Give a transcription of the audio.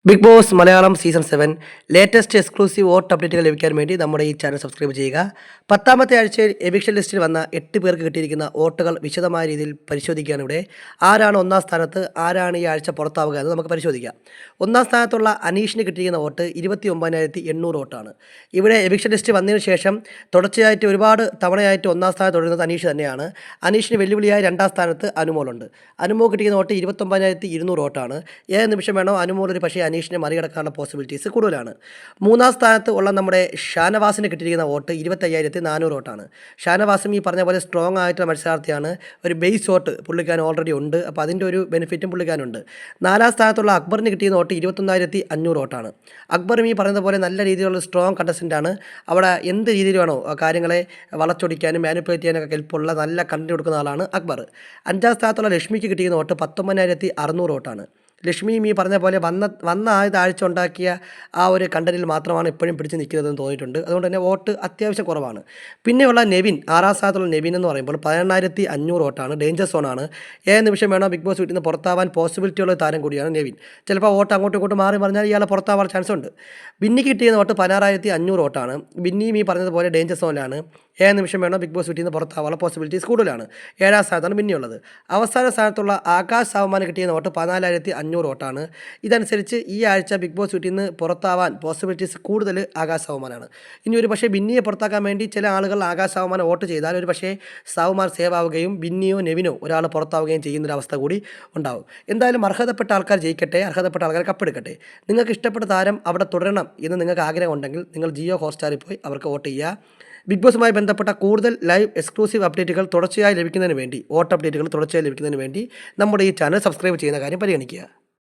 Big Boss Malayalam season 7 latest exclusive vote അപ്ഡേറ്റുകൾ ലഭിക്കാൻ വേണ്ടി നമ്മുടെ ഈ ചാനൽ സബ്സ്ക്രൈബ് ചെയ്യുക. 10ാമത്തെ ആഴ്ചയിൽ എവിക്ഷൻ ലിസ്റ്റിൽ വന്ന 8 പേർക്ക് കിട്ടിയിരിക്കുന്ന വോട്ടുകൾ വിശദമായ രീതിയിൽ പരിശോധിക്കുകയാണ് ഇവിടെ. ആരാണ് ഒന്നാം സ്ഥാനത്ത്, ആരാണ് ഈ ആഴ്ച പുറത്താവുക എന്ന് നമുക്ക് പരിശോധിക്കാം. ഒന്നാം സ്ഥാനത്തുള്ള അനീഷിന് കിട്ടിയിരിക്കുന്ന വോട്ട് 29,800 വോട്ടാണ്. ഇവിടെ എവിക്ഷൻ ലിസ്റ്റ് വന്നതിന് ശേഷം തുടർച്ചയായിട്ട് ഒരുപാട് തവണയായിട്ട് ഒന്നാം സ്ഥാനത്ത് തുടരുന്നത് അനീഷ് തന്നെയാണ്. അനീഷിന് വെല്ലുവിളിയായി 2ാം സ്ഥാനത്ത് അനുമോളുണ്ട്. അനുമോൾ കിട്ടിയിരിക്കുന്ന വോട്ട് 29,200 വോട്ടാണ്. ഏത് നിമിഷം വേണോ അനുമോൾ ഒരു പക്ഷേ അനീഷിനെ മറികടക്കാനുള്ള പോസിബിലിറ്റീസ് കൂടുതലാണ്. 3ാം സ്ഥാനത്ത് ഉള്ള നമ്മുടെ ഷാനവാസിന് കിട്ടിയിരിക്കുന്ന വോട്ട് 25,400 വോട്ടാണ്. ഷാനവാസും ഈ പറഞ്ഞ പോലെ സ്ട്രോങ് ആയിട്ടുള്ള മത്സരാർത്ഥിയാണ്. ഒരു ബേസ് വോട്ട് പുള്ളിക്കാൻ ഓൾറെഡി ഉണ്ട്. അപ്പോൾ അതിൻ്റെ ഒരു ബെനിഫിറ്റും പുള്ളിക്കാനുണ്ട്. 4ാം സ്ഥാനത്തുള്ള അക്ബറിന് കിട്ടിയ വോട്ട് 21,500 വോട്ടാണ്. അക്ബറും ഈ പറയുന്ന പോലെ നല്ല രീതിയിലുള്ള സ്ട്രോങ് കണ്ടസ്റ്റൻ്റാണ്. അവിടെ എന്ത് രീതിയിൽ വേണോ കാര്യങ്ങളെ വളച്ചൊടിക്കാനും മാനിപ്പുലേറ്റ് ചെയ്യാനൊക്കെ ഹെൽപ്പുള്ള നല്ല കണ്ടന്റ് കൊടുക്കുന്ന ആളാണ് അക്ബർ. 5ാം സ്ഥാനത്തുള്ള ലക്ഷ്മിക്ക് കിട്ടിയ വോട്ട് 19,600 വോട്ടാണ്. ലക്ഷ്മിയും ഈ പറഞ്ഞ പോലെ വന്ന ആഴ്ച ഉണ്ടാക്കിയ ആ ഒരു കണ്ടന്റിൽ മാത്രമാണ് ഇപ്പോഴും പിടിച്ച് നിൽക്കുന്നതെന്ന് തോന്നിയിട്ടുണ്ട്. അതുകൊണ്ട് തന്നെ വോട്ട് അത്യാവശ്യം കുറവാണ്. പിന്നെയുള്ള നെവിൻ, 6ാം സ്ഥാനത്തുള്ള നെവിൻ എന്ന് പറയുമ്പോൾ 18,500 വോട്ടാണ്. ഡേഞ്ചർ സോണാണ്. ഏത് നിമിഷം വേണോ ബിഗ് ബോസ് വീട്ടിൽ നിന്ന് പുറത്താവാൻ പോസിബിലിറ്റി ഉള്ള താരം കൂടിയാണ് നെവിൻ. ചിലപ്പോൾ വോട്ട് അങ്ങോട്ടും ഇങ്ങോട്ടും മാറി പറഞ്ഞാൽ ഇയാളെ പുറത്താവാൻ ചാൻസ് ഉണ്ട്. ബിന്നിക്ക് കിട്ടിയ വോട്ട് 16,500 വോട്ടാണ്. ബിന്നിയും ഈ പറഞ്ഞതുപോലെ ഡേഞ്ചർ സോണിലാണ്. ഏത് നിമിഷം വേണോ ബിഗ് ബോസ് വീട്ടിൽ നിന്ന് പുറത്താവാനുള്ള പോസിബിലിറ്റീസ് കൂടുതലാണ്. 7ാം സ്ഥാനത്താണ് ബിന്നിയുള്ളത്. അവസാന സ്ഥാനത്തുള്ള ആകാശ് സാവമാന് കിട്ടിയ വോട്ട് 14,500 വോട്ടാണ്. ഇതനുസരിച്ച് ഈ ആഴ്ച ബിഗ് ബോസ് വീട്ടിൽ നിന്ന് പുറത്താവാൻ പോസിബിലിറ്റീസ് കൂടുതൽ ആകാശ് സാവമാനാണ്. ഇനി ഒരു പക്ഷേ ബിന്നിയെ പുറത്താക്കാൻ വേണ്ടി ചില ആളുകൾ ആകാശ് സാവമാനെ വോട്ട് ചെയ്താൽ ഒരു പക്ഷേ സാവമാൻ സേവ് ആവുകയും ബിന്നിയോ നെവിനോ ഒരാൾ പുറത്താവുകയും ചെയ്യുന്നൊരവസ്ഥ കൂടി ഉണ്ടാവും. എന്തായാലും അർഹതപ്പെട്ട ആൾക്കാർ ജയിക്കട്ടെ, അർഹതപ്പെട്ട ആൾക്കാർ കപ്പെടുക്കട്ടെ. നിങ്ങൾക്ക് ഇഷ്ടപ്പെട്ട താരം അവിടെ തുടരണം എന്ന് നിങ്ങൾക്ക് ആഗ്രഹം ഉണ്ടെങ്കിൽ നിങ്ങൾ ജിയോ ഹോട്ട്സ്റ്റാറിൽ പോയി അവർക്ക് വോട്ട് ചെയ്യുക. ബിഗ് ബോസുമായി ബന്ധപ്പെട്ട കൂടുതൽ ലൈവ് എക്സ്ക്ലൂസീവ് അപ്ഡേറ്റുകൾ തുടർച്ചയായി ലഭിക്കുന്നതിന് വേണ്ടി, വോട്ട് അപ്ഡേറ്റുകൾ തുടർച്ചയായി ലഭിക്കുന്നതിന് വേണ്ടി നമ്മുടെ ഈ ചാനൽ സബ്സ്ക്രൈബ് ചെയ്യുന്ന കാര്യം പരിഗണിക്കുക.